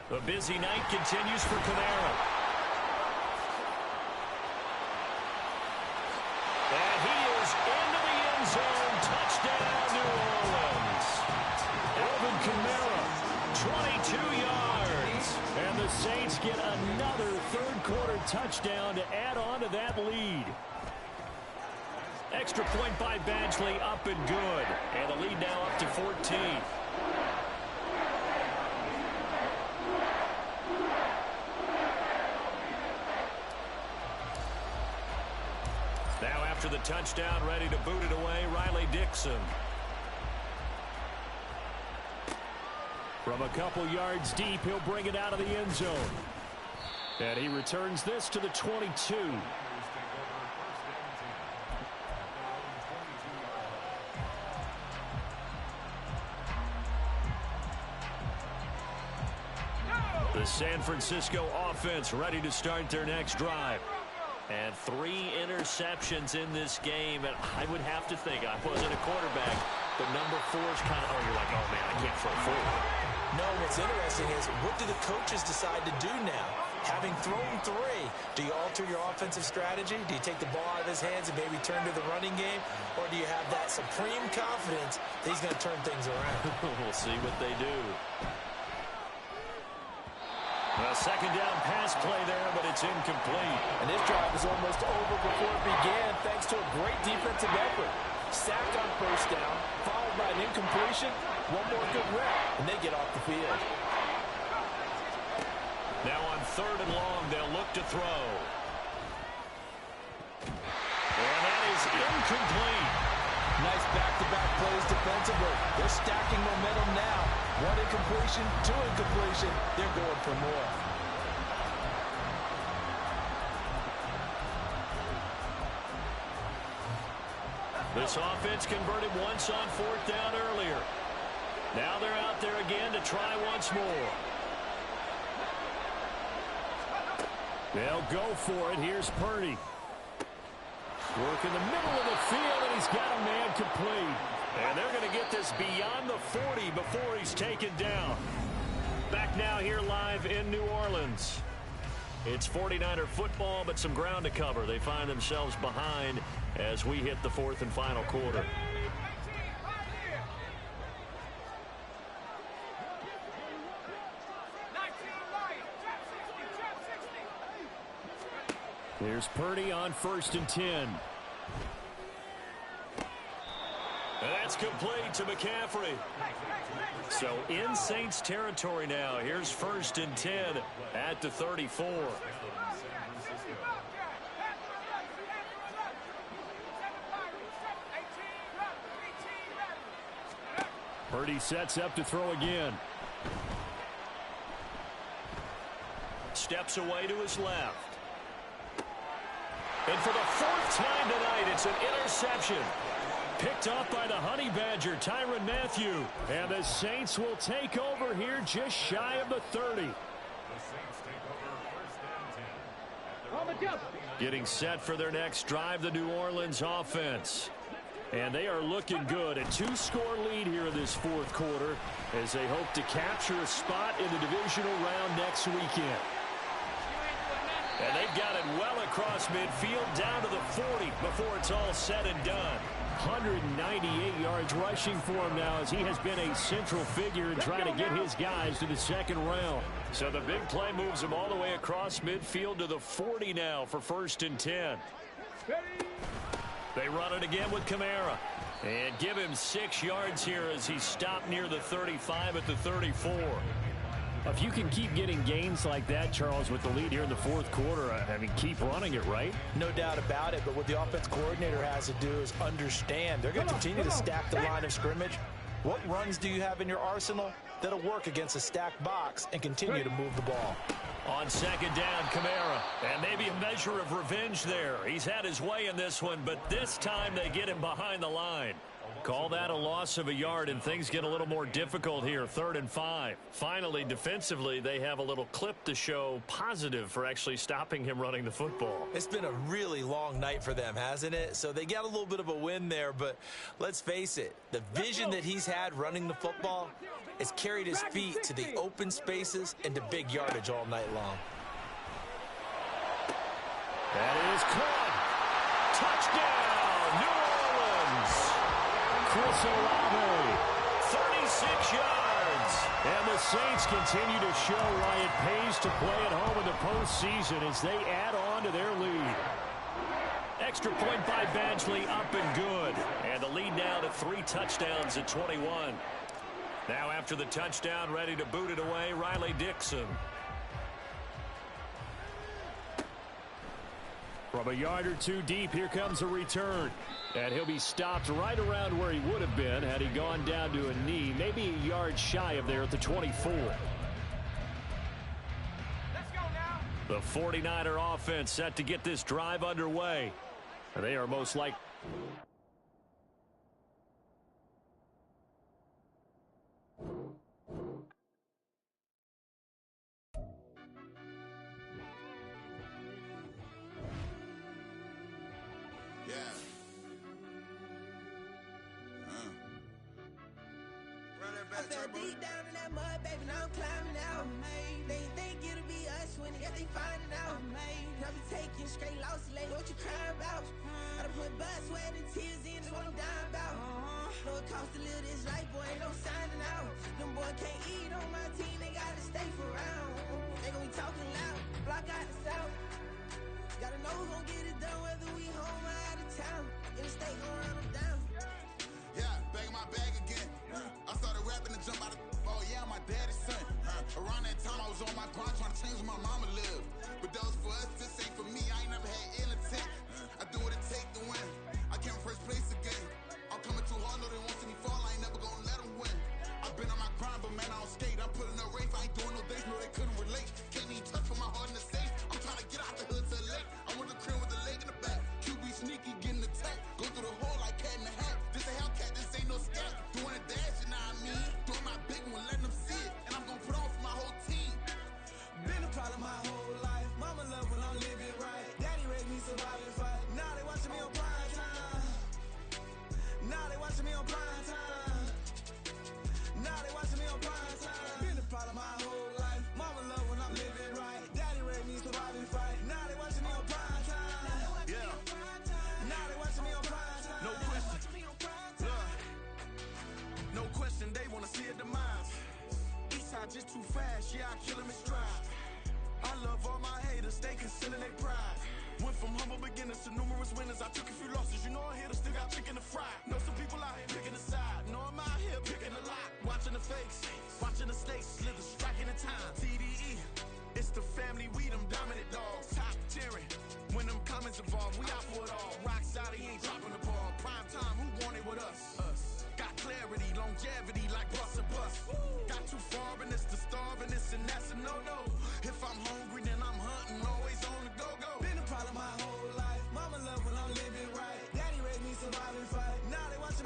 The busy night continues for Kamara. And he is into the end zone. Touchdown, New Orleans. Alvin Kamara, 22 yards. And the Saints get another 3rd quarter touchdown to add on to that lead. Extra point by Badgley, up and good. And the lead now up to 14. Now after the touchdown, ready to boot it away, Riley Dixon. From a couple yards deep, he'll bring it out of the end zone. And he returns this to the 22. The San Francisco offense ready to start their next drive. And 3 interceptions in this game. And I would have to think, I wasn't a quarterback, but number 4 is kind of, you're like, oh, man, I can't throw 4. No, what's interesting is, what do the coaches decide to do now? Having thrown 3, do you alter your offensive strategy? Do you take the ball out of his hands and maybe turn to the running game? Or do you have that supreme confidence that he's going to turn things around? We'll see what they do. A 2nd down pass play there, but it's incomplete. And this drive was almost over before it began thanks to a great defensive effort. Sacked on 1st down, followed by an incompletion. One more good rep, and they get off the field. Now on 3rd and long, they'll look to throw. And that is incomplete. Nice back-to-back plays defensively. They're stacking momentum now. 1 incompletion, 2 incompletion. They're going for more. This offense converted once on 4th down earlier. Now they're out there again to try once more. They'll go for it. Here's Purdy. Work in the middle of the field, and he's got a man complete. And they're going to get this beyond the 40 before he's taken down. Back now here live in New Orleans. It's 49er football, but some ground to cover. They find themselves behind as we hit the 4th and final quarter. Here's Purdy on 1st and 10. And that's complete to McCaffrey. So in Saints territory now. Here's 1st and 10 at the 34. Purdy sets up to throw again. Steps away to his left. And for the 4th time tonight, it's an interception. Picked off by the Honey Badger, Tyrann Mathieu. And the Saints will take over here just shy of the 30. Getting set for their next drive, the New Orleans offense. And they are looking good. A 2-score lead here in this fourth quarter as they hope to capture a spot in the divisional round next weekend. And they've got it well across midfield down to the 40 before it's all said and done. 198 yards rushing for him now as he has been a central figure in trying to get his guys to the second round. So the big play moves him all the way across midfield to the 40 now for 1st and 10. They run it again with Kamara. And give him 6 yards here as he's stopped near the 35 at the 34. If you can keep getting gains like that, Charles, with the lead here in the fourth quarter, I mean, keep running it, right? No doubt about it, but what the offense coordinator has to do is understand. They're going to continue to stack the line of scrimmage. What runs do you have in your arsenal that'll work against a stacked box and continue to move the ball? On second down, Kamara. And maybe a measure of revenge there. He's had his way in this one, but this time they get him behind the line. Call that a loss of a yard, and things get a little more difficult here. 3rd and 5. Finally, defensively, they have a little clip to show positive for actually stopping him running the football. It's been a really long night for them, hasn't it? So they got a little bit of a win there, but let's face it, the vision that he's had running the football has carried his feet to the open spaces and to big yardage all night long. That is caught. Touchdown, New Orleans. Chris Olave, 36 yards. And the Saints continue to show why it pays to play at home in the postseason as they add on to their lead. Extra point by Badgley, up and good. And the lead now to 3 touchdowns at 21. Now after the touchdown, ready to boot it away, Riley Dixon. From a yard or two deep, here comes a return. And he'll be stopped right around where he would have been had he gone down to a knee, maybe a yard shy of there at the 24. Let's go now. The 49er offense set to get this drive underway. They are most likely. I fell deep down in that mud, baby, now I'm climbing out. They think it'll be us when they finding out. I be taking straight losses, like what you crying about? I done put blood, sweat, and tears in, that's what I'm dying about. Know it costs to live this life, boy, ain't no signing out. Them boy can't eat on my team, they gotta stay for round. They gon' be talking loud, block out the south. Gotta know who gon' get it done, whether we home or out of town. In the state gon' run them down. Yeah, back in my bag again. I started rapping and jump out of oh yeah, my daddy's son. Around that time I was on my grind trying to change where my mama lived. But that was for us, this ain't for me. I ain't never had ill intent. I do what it take to win. I came first place again. I'm coming too hard, no they won't see me fall. I ain't never gonna let them win. I've been on my grind, but man I don't skate. I'm putting up race, I ain't doing no days, no they couldn't relate. Can't even touch for my heart in the safe. I'm trying to get out the hood to the lake. I'm with the crib with the leg in the back. QB sneaky, getting attacked. Go through the hole like cat in the hat. This a Hellcat, this ain't no scat. Doing a dash, you know what I mean? Doing my big one, letting them see it. And I'm gonna put on for my whole team. Been a problem my whole life. Mama love when I'm living right. Daddy raised me survive and fight. Now they watching me on prime time. Now they watching me on prime time. Now they watching me on prime time. Been a problem my whole life. Mama love when I'm living right. Daddy raised me survive and fight. Now they watching me on prime time. Yeah. Now they watching me on prime time. No question. No question, they wanna see a demise. Eastside just too fast, yeah, I kill him in stride. I love all my haters, they consider their pride. Went from humble beginners to numerous winners. I took a few losses, you know I'm here to still got chicken to fry. Know some people out here picking a side. Know I'm out here picking a lot. Watching the fakes, watching the stakes, slither, striking the time. TDE, it's the family, we them dominant dogs. Top tiering, when them comments involved, we out for it all. Rock side, he ain't dropping the ball. Prime time, who want it with us? Got clarity, longevity, like bus and bus. Got too far and it's the starving, this and that's a no-no. If I'm hungry, then I'm hunting, always on the go-go. Been a problem my whole life. Mama love when I'm living right. Daddy raised me survive and fight. Now they watching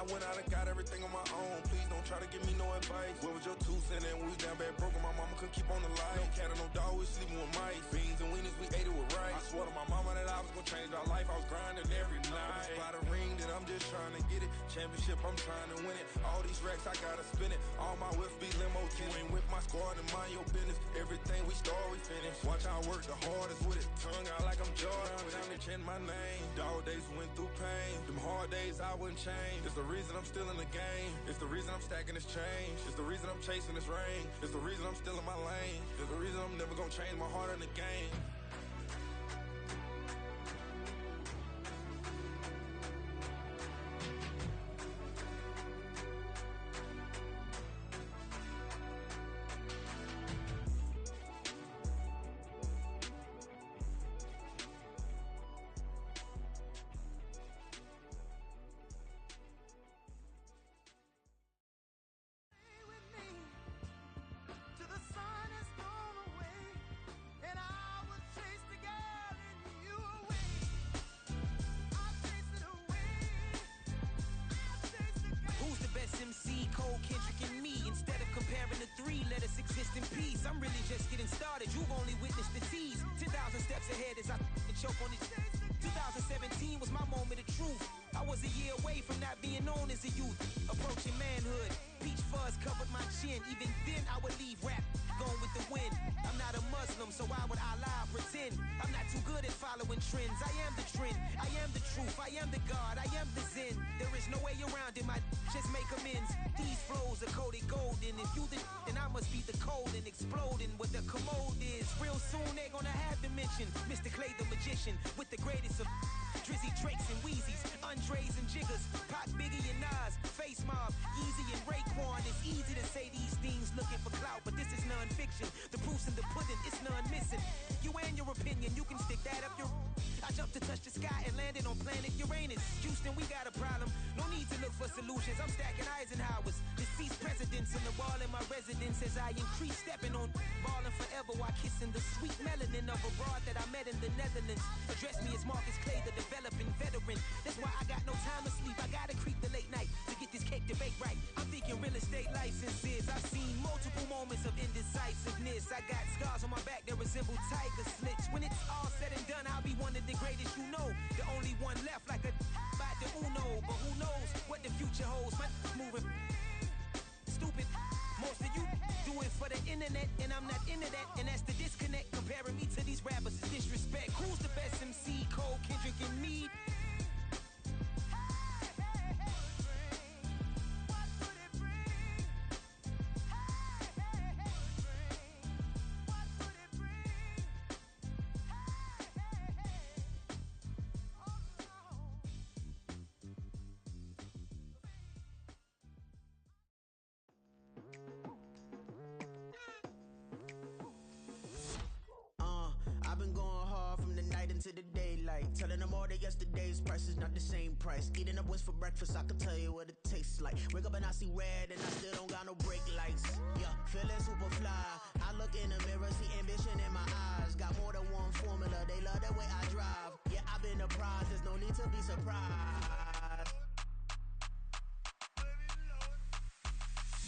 I went out and got everything on my own. Please don't try to give me no advice. What was your 2 cents? And we was down bad broke, and my mama couldn't keep on the light. No cat or no dog, we sleeping with mice. Beans and weenies, we ate it with rice. I swore to my mama that I was gonna change our life. I was grinding every night. By the ring that I'm just trying to get it. Championship, I'm trying to win it. All these racks, I gotta spin it. All my whips be limo. You ain't with my squad and mind your business. Everything we start, we finish. Watch I work the hardest with it. Tongue out like I'm Jordan. Down to chant my name. Dog days went through pain. Them hard days I wouldn't change. It's the reason I'm still in the game. It's the reason I'm stacking this change. It's the reason I'm chasing this ring. It's the reason I'm still in my lane. It's the reason I'm never gonna change my heart in the game. In peace, I'm really just getting started. You've only witnessed the tease. 10,000 steps ahead as I choke on it. 2017 was my moment of truth. I was a year away from not being known as a youth. Approaching manhood, peach fuzz covered my chin. Even then I would leave rap going with the wind. I'm not a Muslim, so why would I lie or pretend? I'm not too good at following trends. I am the trend, I am the truth, I am the God, I am the Zen. There is no way around it, just make amends. These flows are coated golden. If you the then I must be the cold and exploding what the commode is. Real soon they're gonna have to mention Mr. Clay the magician with the greatest of Drizzy, Drakes, and Wheezies, Andres and Jiggers, Pac, Biggie, and Nas, Face Mob, Easy and Raekwon. It's easy to say these things looking for clout, but this is non-fiction. The proof's in the pudding, it's none missing. You and your opinion, you can stick that up your... I jumped to touch the sky and landed on planet Uranus. Houston, we got a problem. No need to look for solutions. I'm stacking Eisenhowers. Deceased presidents in the wall in my residence as I increase stepping on ballin' forever while kissing the sweet melanin of a broad that I met in the Netherlands. Address me as Marcus Clay, the developing veteran. That's why I got no time to sleep. I gotta creep the late night to get this cake to bake right. I'm thinking real estate licenses. I've seen multiple moments of indecisiveness. I got scars on my back that resemble tiger slits. When it's all said and done, I'll be one of the greatest you know. The only one left like a by the Uno. But who knows what the future holds. My moving stupid. Most of you do it for the internet, and I'm not into that. And that's the disconnect. Comparing me to these rappers is disrespect. Who's the best MC? Cole, Kendrick, and me? I've been going hard from the night into the daylight, telling them all that yesterday's price is not the same price. Eating up what's for breakfast, I can tell you what it tastes like. Wake up and I see red and I still don't got no brake lights. Yeah, feeling super fly. I look in the mirror, see ambition in my eyes. Got more than one formula, they love the way I drive. Yeah, I've been apprised, there's no need to be surprised.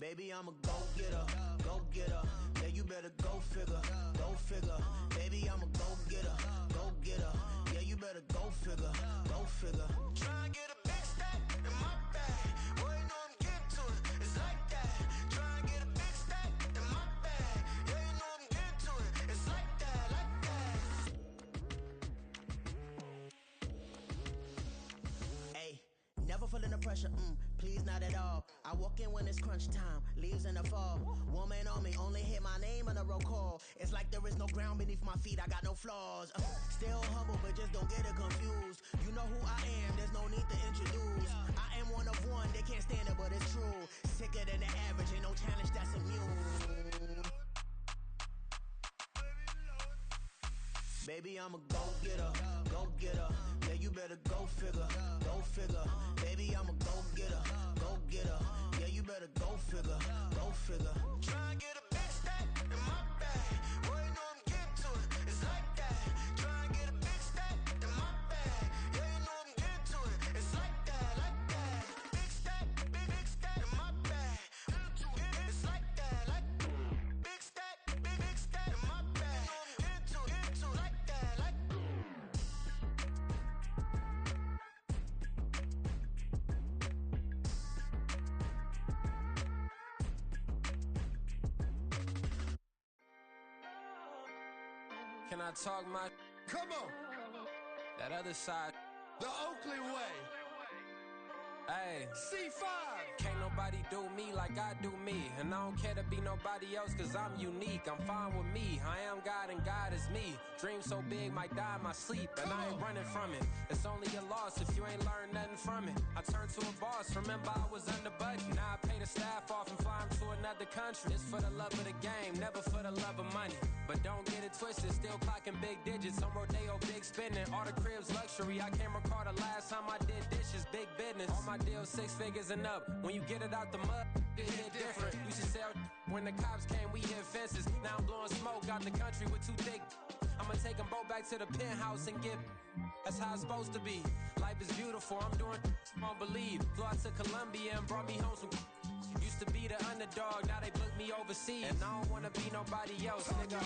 Baby, I'm a go-getter, go-getter. Yeah, you better go figure, go figure. Baby, I'm a go-getter, go-getter. Yeah, you better go figure, go figure. Try and get a big stack in my bag. Boy, you know I'm getting to it, it's like that. Try and get a big stack in my bag. Yeah, you know I'm getting to it, it's like that, like that. Hey, never feeling the pressure, please not at all. I walk in when it's crunch time, leaves in the fall. Woman on me, only hit my name on a roll call. It's like there is no ground beneath my feet, I got no flaws. Still humble, but just don't get it confused. You know who I am, there's no need to introduce. I am one of one, they can't stand it, but it's true. Sicker than the average, ain't no challenge that's immune. Baby, I'm a go-getter, go-getter. Yeah, you better go figure, go figure. Baby, I'm a go-getter, go-getter. Yeah, you better go figure, go figure. Try and get a big stack in my bag. Boy, you know I'm getting to it, it's like that. Try and get a big stack in my bag. Yeah, you know I'm getting to it, it's like that, like that. Big stack Can I talk my? Come on. That other side. The Oakley way. Hey. C5. Can't nobody do me like I do me. And I don't care to be nobody else cause I'm unique. I'm fine with me. I am God and God is me. Dream so big might die in my sleep. And I ain't running from it. It's only a loss if you ain't learned nothing from it. I turned to a boss. Remember I was under budget. Now I pay the staff off and fly them to another country. It's for the love of the game, never for the love of money. But don't get it twisted, still clocking big digits. On Rodeo, big spending. All the cribs luxury. I can't recall the last time I did dishes. Big business. All my deals 6 figures and up. When you get it out the mud, it hit different. Used to sell when the cops came, we hit fences. Now I'm blowing smoke out the country with 2 thick. I'ma take them both back to the penthouse and get. That's how it's supposed to be. Life is beautiful, I'm doing won't believe. Flew out to Colombia and brought me home some. Used to be the underdog, now they book me overseas. And I don't wanna be nobody else, nigga.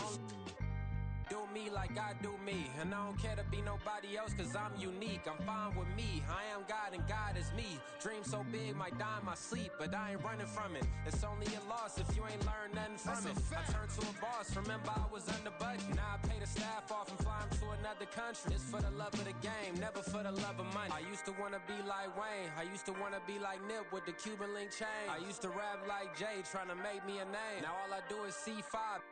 Do me like I do me. And I don't care to be nobody else cause I'm unique. I'm fine with me. I am God and God is me. Dream so big might die in my sleep, but I ain't running from it. It's only a loss if you ain't learned nothing from it. I turned to a boss. Remember I was under budget. Now I pay the staff off and fly them to another country. It's for the love of the game, never for the love of money. I used to wanna be like Wayne. I used to wanna be like Nip with the Cuban link chain. I used to rap like Jay, trying to make me a name. Now all I do is C5,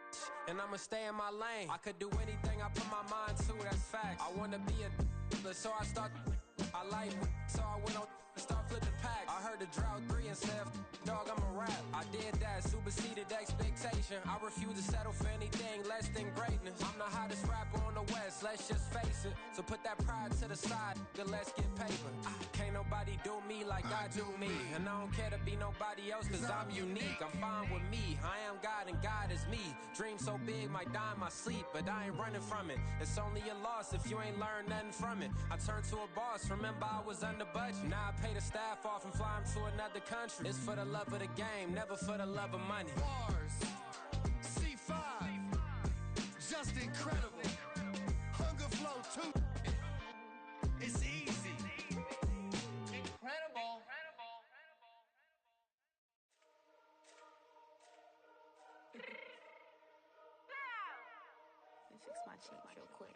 and I'ma stay in my lane. I could do anything I put my mind to, that's facts. I wanna be a so I start. I like so I went on and start flipping packs. I heard the drought 3 and said, dog, I'm a rap. I did that, superseded expectation. I refuse to settle for anything less than greatness. I'm the hottest rapper on the West, let's just face it. So put that pride to the side, then let's get paper. Can't nobody do me like I do me. And I don't care to be nobody else cause I'm unique. I'm fine with me, I am God and God is me. Dream so big might die in my sleep, but I ain't running from it. It's only a loss if you ain't learned nothing from it. I turned to a boss, remember I was under budget. Now I pay the staff off and fly them to another country. It's for the love of the game, never for the love of money. Bars. C5. Just incredible. Hunger flow too. It's easy. Incredible. Let me fix my cheeks real quick.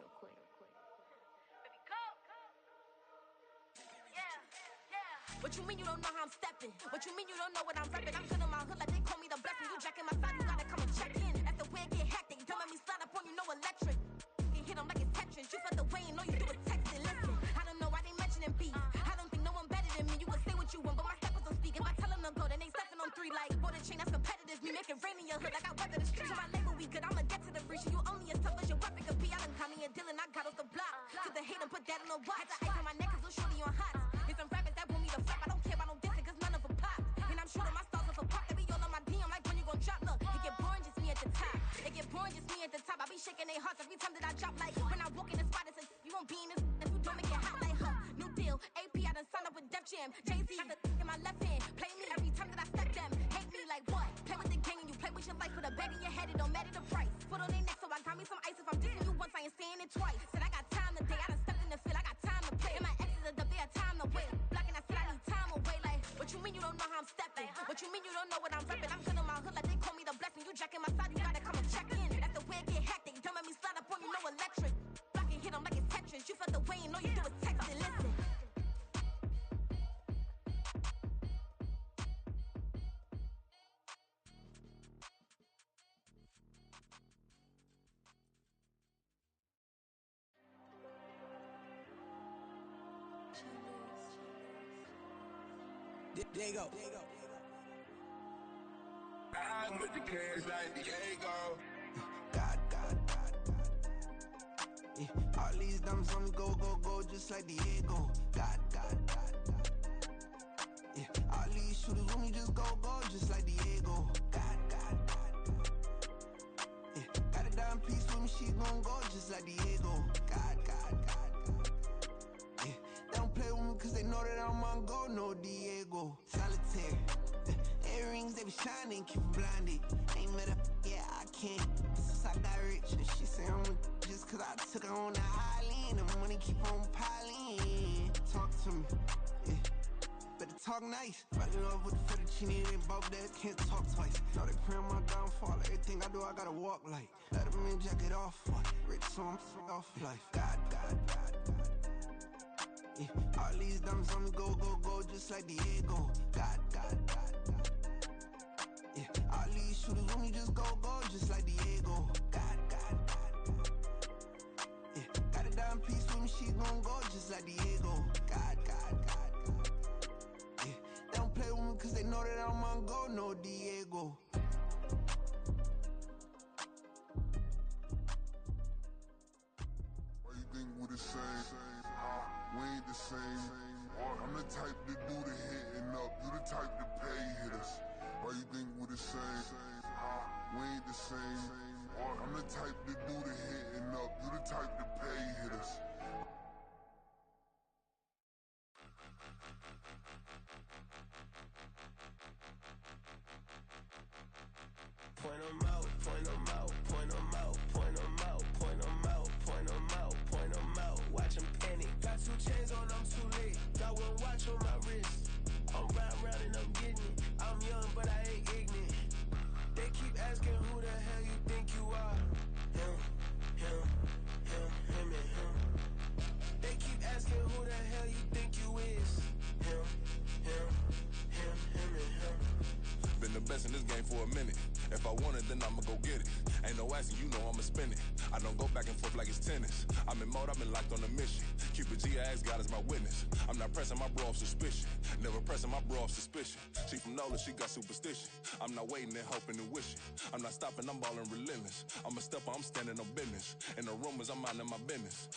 What you mean you don't know how I'm stepping? What you mean you don't know what I'm repping? I'm good in my hood like they call me the blessing. You jacking my side, you gotta come and check in. That's the way it get hectic. Don't make me slide up on you, no electric. You hit them like it's Tetris. You felt the way and all you do is texting. Listen, I don't know why they mentioning beef. I don't think no one better than me. You can say what you want, but my steppers don't speak. If I tell them to go, then they stepping on 3 like border chain. That's competitive. Me making rain in your hood like I weather the streets. My label we good. I'ma get to the breach. You only as tough as your weapon could be. I done Connie and Dylan. I got off the block. To the hate and put that on the watch. The ice on my neck is little shorty on hot. Here's some rappers that want me to flop. I don't care about no dissing cause none of them pop. And I'm shooting my stars off a pop. They be all on my DM like when you gon' drop. Look, it get boring just me at the top. It get boring just me at the top. I be shaking their hearts every time that I drop. Like when I walk in the spot, it says you won't be in this. If you don't make it hot like her. New deal, AP, I done signed up with Def Jam. Jay-Z got the in my left hand. Play me every time that I step them. Hate me like what? Play with the gang and you play with your life. Put a bag in your head, it don't matter the price. Put on their neck, so I got me some ice. If I'm dissing you once, I ain't saying it twice. Said I got time today, I done stepped in the field, I got time to play. And my exes are up there, time to wait. Blocking, I said I need time away. Like, what you mean you don't know how I'm stepping? What you mean you don't know what I'm repping? I'm good in my hood like they call me the blessing. You jacking my side, you gotta come and check in. That's the way it get hectic. Don't make me slide up on you, no electric. Blocking, hit them like it's Tetris. You felt the way and all you do is text and listen. Diego. I'm with the cash like Diego. God. Yeah, all these diamonds on me go, just like Diego. God. Yeah, all these shooters with me just go, just like Diego. God. Yeah, got a dime piece with me, she gon' go just like Diego. God. Yeah, they don't play with me cause they know that I'm on go, no Diego. Solitaire. Earrings, they be shining, keep them blinded. Ain't met up, yeah, I can't. Since I got rich, and she say I'm a just cause I took her on the island. The money keep on piling. Talk to me, yeah. Better talk nice. Rising up with the fettuccine, ain't about that, can't talk twice. Know they pray on my downfall, everything I do, I gotta walk like. Let them in, jacket off, rich, so I'm off life. God. Yeah, all these diamonds on me, go, just like Diego. God. Yeah, all these shooters with me, just go, just like Diego. God. Yeah, got a dime piece with me, she gon' go, just like Diego. God. Yeah, they don't play with me cause they know that I'm on go, no Diego. Why you think we the same? We ain't the same. I'm the type to do the hitting up. You the type to pay hitters. Why you think we the same? We ain't the same. I'm the type to do the hitting up. You the type to pay hitters. Point 'em out, point 'em out, point 'em out, point 'em out, point 'em out, point 'em out, point 'em out. Watch 'em panic. Got 2 chains on, I'm too late. Got 1 watch on my wrist. I'm round and I'm getting it. I'm young, but I ain't ignorant. They keep asking who the hell you think you are. Him, and him. They keep asking who the hell you think you is. Him, and him. Been the best in this game for a minute. If I want it, then I'ma go get it. Ain't no asking, you know I'ma spend it. I don't go back and forth like it's tennis. I'm in mode, I've been locked on a mission. Cupid G, I ask God as my witness. I'm not pressing my bro off suspicion. Never pressing my bro off suspicion. She from Nola, she got superstition. I'm not waiting and hoping and wishing. I'm not stopping, I'm balling relentless. I'm a stepper, I'm standing on business. In the rumors, I'm minding my business.